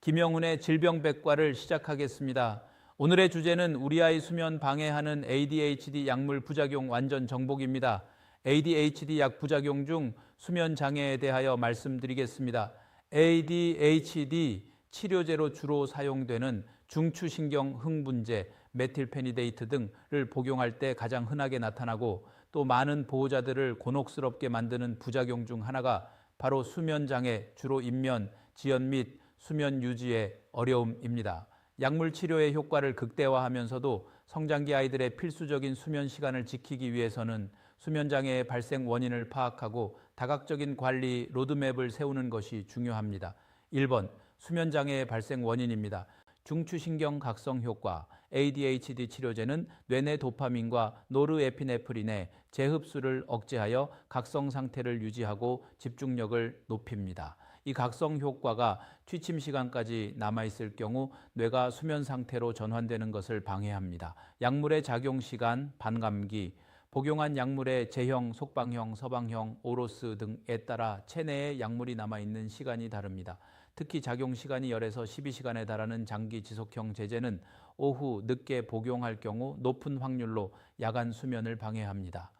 김영훈의 질병백과를 시작하겠습니다. 오늘의 주제는 우리 아이 수면 방해하는 ADHD 약물 부작용 완전 정복입니다. ADHD 약 부작용 중 수면 장애에 대하여 말씀드리겠습니다. ADHD 치료제로 주로 사용되는 중추신경 흥분제, 메틸페니데이트 등을 복용할 때 가장 흔하게 나타나고 또 많은 보호자들을 곤혹스럽게 만드는 부작용 중 하나가 바로 수면 장애, 주로 입면, 지연 및 수면 유지의 어려움입니다. 약물 치료의 효과를 극대화하면서도 성장기 아이들의 필수적인 수면 시간을 지키기 위해서는 수면 장애의 발생 원인을 파악하고 다각적인 관리 로드맵을 세우는 것이 중요합니다. 1번, 수면 장애의 발생 원인입니다. 중추신경 각성 효과, ADHD 치료제는 뇌내 도파민과 노르에피네프린의 재흡수를 억제하여 각성 상태를 유지하고 집중력을 높입니다. 이 각성 효과가 취침 시간까지 남아있을 경우 뇌가 수면 상태로 전환되는 것을 방해합니다. 약물의 작용 시간, 반감기, 복용한 약물의 제형, 속방형, 서방형, 오로스 등에 따라 체내에 약물이 남아있는 시간이 다릅니다. 특히 작용 시간이 10에서 12시간에 달하는 장기 지속형 제제는 오후 늦게 복용할 경우 높은 확률로 야간 수면을 방해합니다.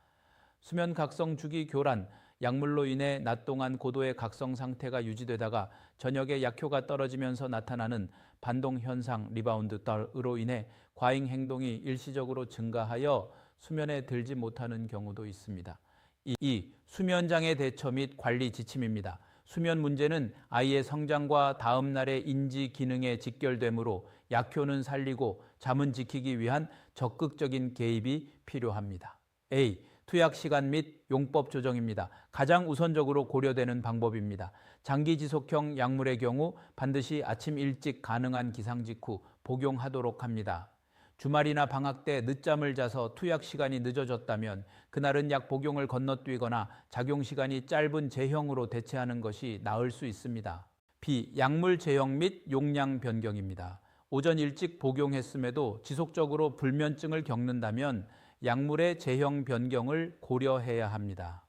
수면 각성 주기 교란, 약물로 인해 낮 동안 고도의 각성 상태가 유지되다가 저녁에 약효가 떨어지면서 나타나는 반동 현상 리바운드로 인해 과잉 행동이 일시적으로 증가하여 수면에 들지 못하는 경우도 있습니다. 2. 수면장애 대처 및 관리 지침입니다. 수면 문제는 아이의 성장과 다음 날의 인지 기능에 직결되므로 약효는 살리고 잠은 지키기 위한 적극적인 개입이 필요합니다. A. 투약 시간 및 용법 조정입니다. 가장 우선적으로 고려되는 방법입니다. 장기 지속형 약물의 경우 반드시 아침 일찍 가능한 기상 직후 복용하도록 합니다. 주말이나 방학 때 늦잠을 자서 투약 시간이 늦어졌다면 그날은 약 복용을 건너뛰거나 작용 시간이 짧은 제형으로 대체하는 것이 나을 수 있습니다. B. 약물 제형 및 용량 변경입니다. 오전 일찍 복용했음에도 지속적으로 불면증을 겪는다면 약물의 제형 변경을 고려해야 합니다.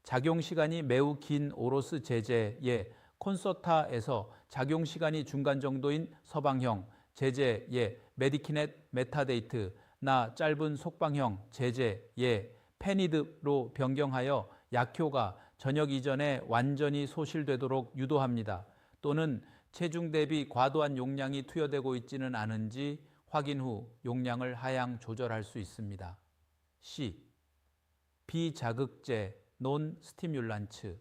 작용 시간이 매우 긴 오로스 제제의 콘서타에서 작용 시간이 중간 정도인 서방형 제제의 메디키넷 메타데이트나 짧은 속방형 제제의 페니드로 변경하여 약효가 저녁 이전에 완전히 소실되도록 유도합니다. 또는 체중 대비 과도한 용량이 투여되고 있지는 않은지 확인 후 용량을 하향 조절할 수 있습니다. C. 비자극제, 논스티뮬란츠,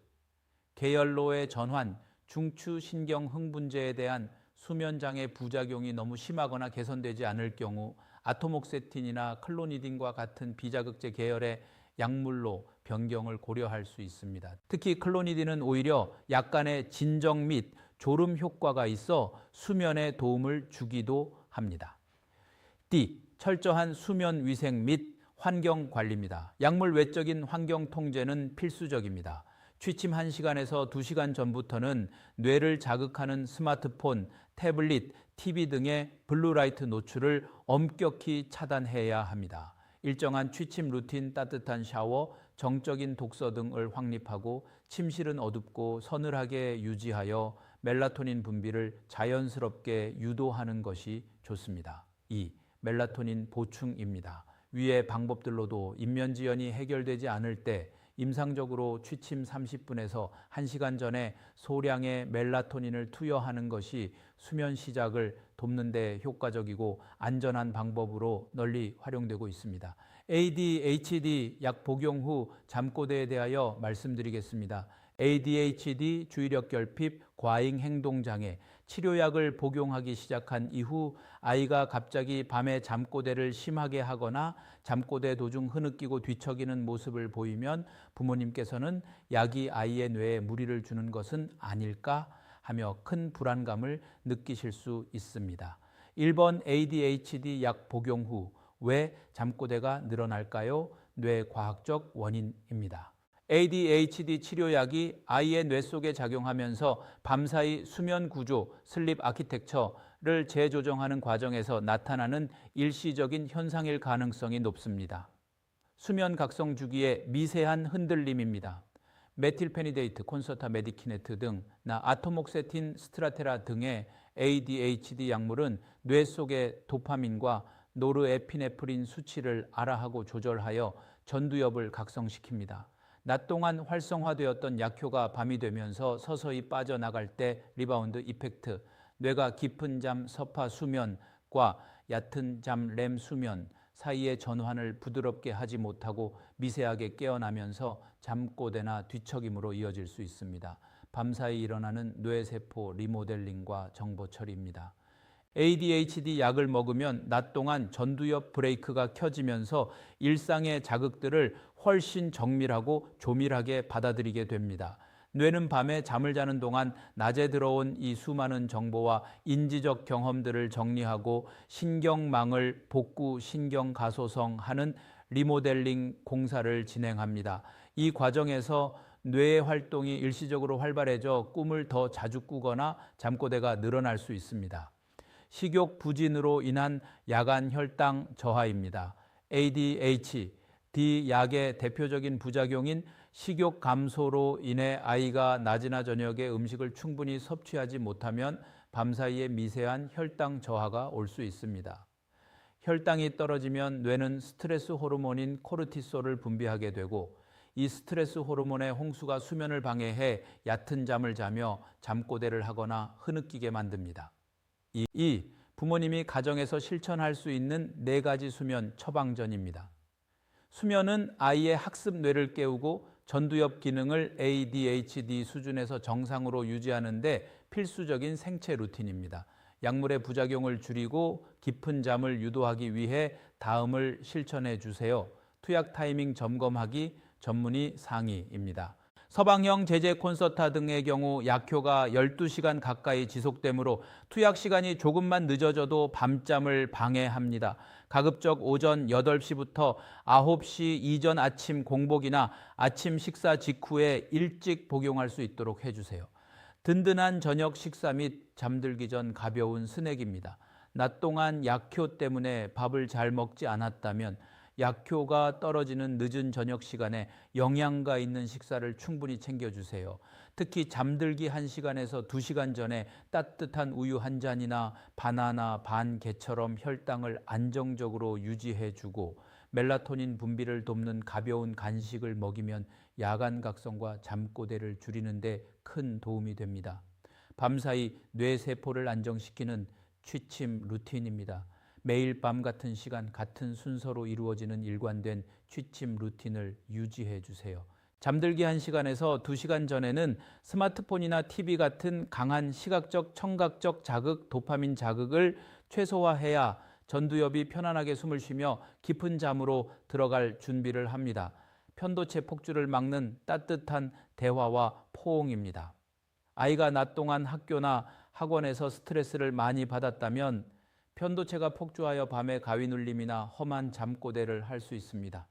계열로의 전환, 중추신경 흥분제에 대한 수면장애 부작용이 너무 심하거나 개선되지 않을 경우 아토목세틴이나 클로니딘과 같은 비자극제 계열의 약물로 변경을 고려할 수 있습니다. 특히 클로니딘은 오히려 약간의 진정 및 졸음 효과가 있어 수면에 도움을 주기도 합니다. D. 철저한 수면 위생 및 환경 관리입니다. 약물 외적인 환경 통제는 필수적입니다. 취침 1시간에서 2시간 전부터는 뇌를 자극하는 스마트폰, 태블릿, TV 등의 블루라이트 노출을 엄격히 차단해야 합니다. 일정한 취침 루틴, 따뜻한 샤워, 정적인 독서 등을 확립하고 침실은 어둡고 서늘하게 유지하여 멜라토닌 분비를 자연스럽게 유도하는 것이 좋습니다. 2. 멜라토닌 보충입니다. 위의 방법들로도 입면지연이 해결되지 않을 때 임상적으로 취침 30분에서 1시간 전에 소량의 멜라토닌을 투여하는 것이 수면 시작을 돕는 데 효과적이고 안전한 방법으로 널리 활용되고 있습니다. ADHD 약 복용 후 잠꼬대에 대하여 말씀드리겠습니다. ADHD 주의력 결핍, 과잉 행동 장애, 치료약을 복용하기 시작한 이후 아이가 갑자기 밤에 잠꼬대를 심하게 하거나 잠꼬대 도중 흐느끼고 뒤척이는 모습을 보이면 부모님께서는 약이 아이의 뇌에 무리를 주는 것은 아닐까 하며 큰 불안감을 느끼실 수 있습니다. 1번 ADHD 약 복용 후 왜 잠꼬대가 늘어날까요? 뇌과학적 원인입니다. ADHD 치료약이 아이의 뇌 속에 작용하면서 밤사이 수면 구조, 슬립 아키텍처를 재조정하는 과정에서 나타나는 일시적인 현상일 가능성이 높습니다. 수면 각성 주기의 미세한 흔들림입니다. 메틸페니데이트, 콘서타 메디키네트 등 아토목세틴, 스트라테라 등의 ADHD 약물은 뇌 속의 도파민과 노르에피네프린 수치를 알아하고 조절하여 전두엽을 각성시킵니다. 낮 동안 활성화되었던 약효가 밤이 되면서 서서히 빠져나갈 때 리바운드 이펙트, 뇌가 깊은 잠 서파 수면과 얕은 잠 렘 수면 사이의 전환을 부드럽게 하지 못하고 미세하게 깨어나면서 잠꼬대나 뒤척임으로 이어질 수 있습니다. 밤사이 일어나는 뇌세포 리모델링과 정보 처리입니다. ADHD 약을 먹으면 낮 동안 전두엽 브레이크가 켜지면서 일상의 자극들을 훨씬 정밀하고 조밀하게 받아들이게 됩니다. 뇌는 밤에 잠을 자는 동안 낮에 들어온 이 수많은 정보와 인지적 경험들을 정리하고 신경망을 복구 신경가소성하는 리모델링 공사를 진행합니다. 이 과정에서 뇌의 활동이 일시적으로 활발해져 꿈을 더 자주 꾸거나 잠꼬대가 늘어날 수 있습니다. 식욕 부진으로 인한 야간 혈당 저하입니다. ADHD 약의 대표적인 부작용인 식욕 감소로 인해 아이가 낮이나 저녁에 음식을 충분히 섭취하지 못하면 밤사이에 미세한 혈당 저하가 올 수 있습니다. 혈당이 떨어지면 뇌는 스트레스 호르몬인 코르티솔을 분비하게 되고 이 스트레스 호르몬의 홍수가 수면을 방해해 얕은 잠을 자며 잠꼬대를 하거나 흐느끼게 만듭니다. 부모님이 가정에서 실천할 수 있는 4가지 수면 처방전입니다. 수면은 아이의 학습 뇌를 깨우고 전두엽 기능을 ADHD 수준에서 정상으로 유지하는 데 필수적인 생체 루틴입니다. 약물의 부작용을 줄이고 깊은 잠을 유도하기 위해 다음을 실천해 주세요. 투약 타이밍 점검하기 전문의 상의입니다. 서방형 제제 콘서타 등의 경우 약효가 12시간 가까이 지속되므로 투약 시간이 조금만 늦어져도 밤잠을 방해합니다. 가급적 오전 8시부터 9시 이전 아침 공복이나 아침 식사 직후에 일찍 복용할 수 있도록 해주세요. 든든한 저녁 식사 및 잠들기 전 가벼운 스낵입니다. 낮 동안 약효 때문에 밥을 잘 먹지 않았다면 약효가 떨어지는 늦은 저녁 시간에 영양가 있는 식사를 충분히 챙겨주세요. 특히 잠들기 1시간에서 2시간 전에 따뜻한 우유 한 잔이나 바나나, 반개처럼 혈당을 안정적으로 유지해주고 멜라토닌 분비를 돕는 가벼운 간식을 먹이면 야간 각성과 잠꼬대를 줄이는 데 큰 도움이 됩니다. 밤사이 뇌세포를 안정시키는 취침 루틴입니다. 매일 밤 같은 시간 같은 순서로 이루어지는 일관된 취침 루틴을 유지해 주세요. 잠들기 1시간에서 2시간 전에는 스마트폰이나 TV 같은 강한 시각적, 청각적 자극, 도파민 자극을 최소화해야 전두엽이 편안하게 숨을 쉬며 깊은 잠으로 들어갈 준비를 합니다. 편도체 폭주를 막는 따뜻한 대화와 포옹입니다. 아이가 낮 동안 학교나 학원에서 스트레스를 많이 받았다면 편도체가 폭주하여 밤에 가위 눌림이나 험한 잠꼬대를 할 수 있습니다.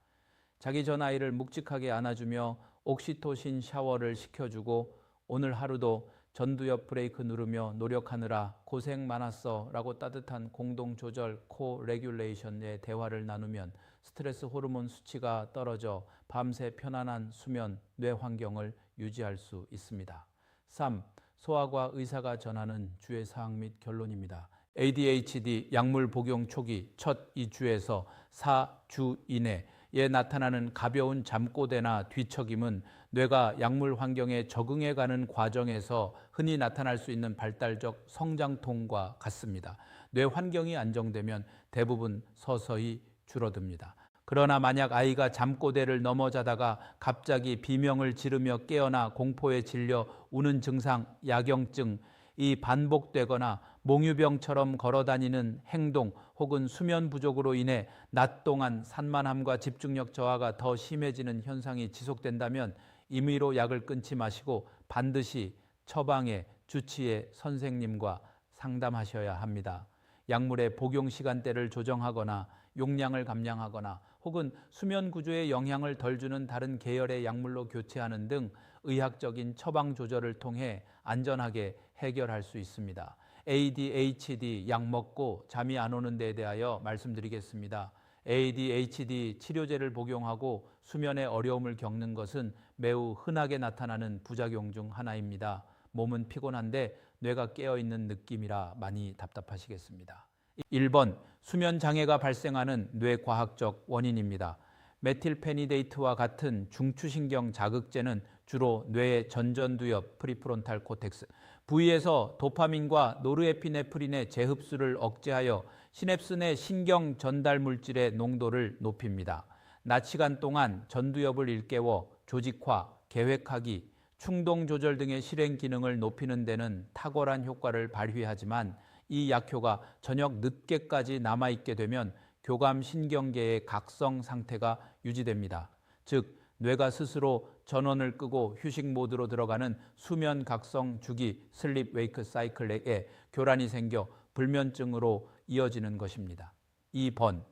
자기 전 아이를 묵직하게 안아주며 옥시토신 샤워를 시켜주고 오늘 하루도 전두엽 브레이크 누르며 노력하느라 고생 많았어 라고 따뜻한 공동조절 코레귤레이션의 대화를 나누면 스트레스 호르몬 수치가 떨어져 밤새 편안한 수면, 뇌 환경을 유지할 수 있습니다. 3. 소아과 의사가 전하는 주의사항 및 결론입니다. ADHD 약물 복용 초기 첫 2주에서 4주 이내에 나타나는 가벼운 잠꼬대나 뒤척임은 뇌가 약물 환경에 적응해가는 과정에서 흔히 나타날 수 있는 발달적 성장통과 같습니다. 뇌 환경이 안정되면 대부분 서서히 줄어듭니다. 그러나 만약 아이가 잠꼬대를 넘어 자다가 갑자기 비명을 지르며 깨어나 공포에 질려 우는 증상, 야경증이 반복되거나 몽유병처럼 걸어다니는 행동 혹은 수면 부족으로 인해 낮 동안 산만함과 집중력 저하가 더 심해지는 현상이 지속된다면 임의로 약을 끊지 마시고 반드시 처방의 주치의 선생님과 상담하셔야 합니다. 약물의 복용 시간대를 조정하거나 용량을 감량하거나 혹은 수면 구조에 영향을 덜 주는 다른 계열의 약물로 교체하는 등 의학적인 처방 조절을 통해 안전하게 해결할 수 있습니다. ADHD 약 먹고 잠이 안 오는 데에 대하여 말씀드리겠습니다. ADHD 치료제를 복용하고 수면에 어려움을 겪는 것은 매우 흔하게 나타나는 부작용 중 하나입니다. 몸은 피곤한데 뇌가 깨어있는 느낌이라 많이 답답하시겠습니다. 1번, 수면 장애가 발생하는 뇌과학적 원인입니다. 메틸페니데이트와 같은 중추신경 자극제는 주로 뇌의 전전두엽 프리프론탈 코텍스 부위에서 도파민과 노르에피네프린의 재흡수를 억제하여 시냅스 내 신경 전달 물질의 농도를 높입니다. 낮 시간 동안 전두엽을 일깨워 조직화, 계획하기, 충동 조절 등의 실행 기능을 높이는 데는 탁월한 효과를 발휘하지만 이 약효가 저녁 늦게까지 남아있게 되면 교감 신경계의 각성 상태가 유지됩니다. 즉, 뇌가 스스로 전원을 끄고 휴식 모드로 들어가는 수면 각성 주기 슬립 웨이크 사이클에 교란이 생겨 불면증으로 이어지는 것입니다. 2번,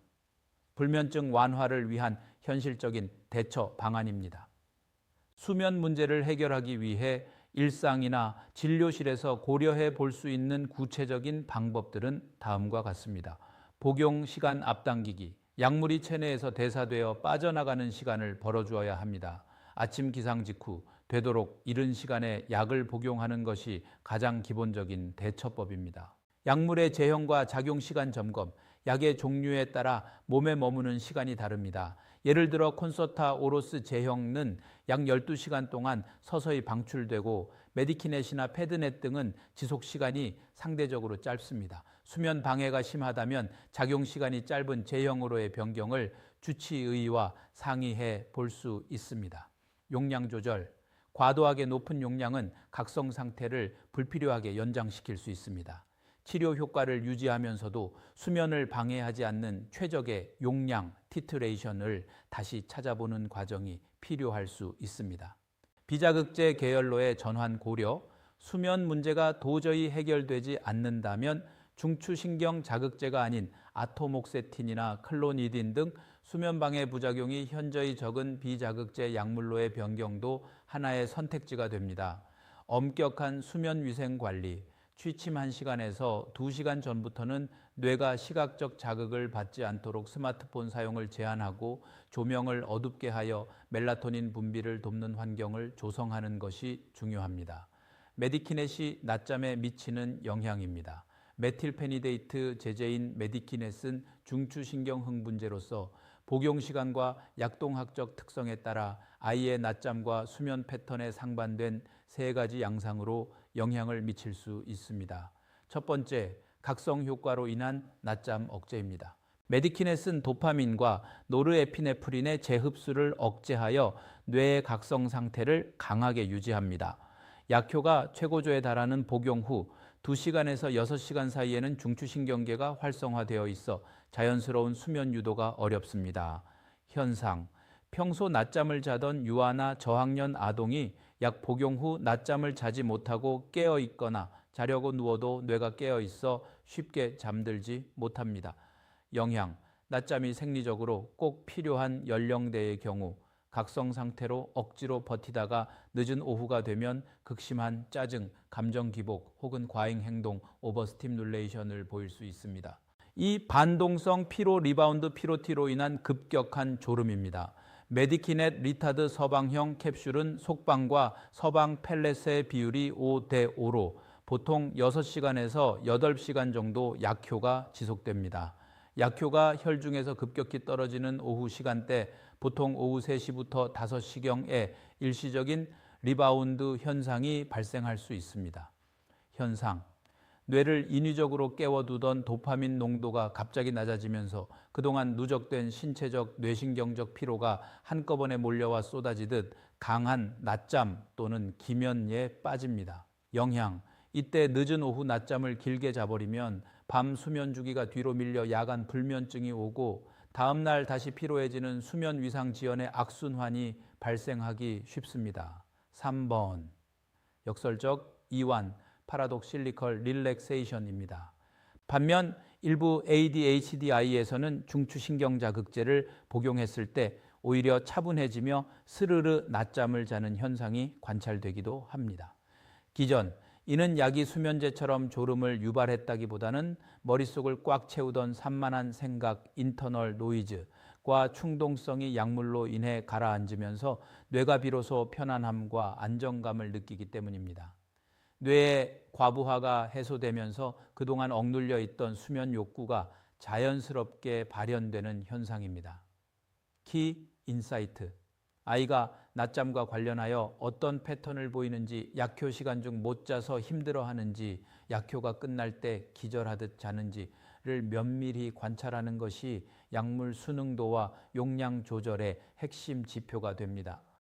불면증 완화를 위한 현실적인 대처 방안입니다. 수면 문제를 해결하기 위해 일상이나 진료실에서 고려해 볼 수 있는 구체적인 방법들은 다음과 같습니다. 복용 시간 앞당기기, 약물이 체내에서 대사되어 빠져나가는 시간을 벌어주어야 합니다. 아침 기상 직후 되도록 이른 시간에 약을 복용하는 것이 가장 기본적인 대처법입니다. 약물의 제형과 작용 시간 점검, 약의 종류에 따라 몸에 머무는 시간이 다릅니다. 예를 들어 콘서타 오로스 제형은 약 12시간 동안 서서히 방출되고 메디키넷이나 패드넷 등은 지속 시간이 상대적으로 짧습니다. 수면 방해가 심하다면 작용 시간이 짧은 제형으로의 변경을 주치의와 상의해 볼 수 있습니다. 용량 조절, 과도하게 높은 용량은 각성 상태를 불필요하게 연장시킬 수 있습니다. 치료 효과를 유지하면서도 수면을 방해하지 않는 최적의 용량, 티트레이션을 다시 찾아보는 과정이 필요할 수 있습니다. 비자극제 계열로의 전환 고려, 수면 문제가 도저히 해결되지 않는다면 중추신경 자극제가 아닌 아토목세틴이나 클로니딘 등 수면방해 부작용이 현저히 적은 비자극제 약물로의 변경도 하나의 선택지가 됩니다. 엄격한 수면위생 관리, 취침 1시간에서 2시간 전부터는 뇌가 시각적 자극을 받지 않도록 스마트폰 사용을 제한하고 조명을 어둡게 하여 멜라토닌 분비를 돕는 환경을 조성하는 것이 중요합니다. 메디키넷이 낮잠에 미치는 영향입니다. 메틸페니데이트 제제인 메디키넷은 중추신경 흥분제로서 복용 시간과 약동학적 특성에 따라 아이의 낮잠과 수면 패턴에 상반된 3가지 양상으로 영향을 미칠 수 있습니다. 첫 번째, 각성 효과로 인한 낮잠 억제입니다. 메디키넷은 도파민과 노르에피네프린의 재흡수를 억제하여 뇌의 각성 상태를 강하게 유지합니다. 약효가 최고조에 달하는 복용 후 2시간에서 6시간 사이에는 중추신경계가 활성화되어 있어 자연스러운 수면 유도가 어렵습니다. 현상, 평소 낮잠을 자던 유아나 저학년 아동이 약 복용 후 낮잠을 자지 못하고 깨어 있거나 자려고 누워도 뇌가 깨어 있어 쉽게 잠들지 못합니다. 영향, 낮잠이 생리적으로 꼭 필요한 연령대의 경우 각성 상태로 억지로 버티다가 늦은 오후가 되면 극심한 짜증, 감정 기복 혹은 과잉 행동, 오버스티뮬레이션을 보일 수 있습니다. 이 반동성 피로 리바운드 피로티로 인한 급격한 졸음입니다. 메디키넷 리타드 서방형 캡슐은 속방과 서방 펠렛의 비율이 5대5로 보통 6시간에서 8시간 정도 약효가 지속됩니다. 약효가 혈중에서 급격히 떨어지는 오후 시간대, 보통 오후 3시부터 5시경에 일시적인 리바운드 현상이 발생할 수 있습니다. 현상, 뇌를 인위적으로 깨워두던 도파민 농도가 갑자기 낮아지면서 그동안 누적된 신체적 뇌신경적 피로가 한꺼번에 몰려와 쏟아지듯 강한 낮잠 또는 기면에 빠집니다. 영향, 이때 늦은 오후 낮잠을 길게 자버리면 밤 수면 주기가 뒤로 밀려 야간 불면증이 오고 다음날 다시 피로해지는 수면 위상 지연의 악순환이 발생하기 쉽습니다. 3번, 역설적 이완, 파라독실리컬 릴렉세이션입니다. 반면 일부 ADHDI에서는 중추신경 자극제를 복용했을 때 오히려 차분해지며 스르르 낮잠을 자는 현상이 관찰되기도 합니다. 기전, 이는 약이 수면제처럼 졸음을 유발했다기보다는 머릿속을 꽉 채우던 산만한 생각, 인터널 노이즈과 충동성이 약물로 인해 가라앉으면서 뇌가 비로소 편안함과 안정감을 느끼기 때문입니다. 뇌의 과부하가 해소되면서 그동안 억눌려 있던 수면 욕구가 자연스럽게 발현되는 현상입니다. 키 인사이트. 아이가 낮잠과 관련하여 어떤 패턴을 보이는지, 약효 시간 중 못 자서 힘들어하는지, 약효가 끝날 때 기절하듯 자는지를 면밀히 관찰하는 것이 약물 수능도와 용량 조절의 핵심 지표가 됩니다.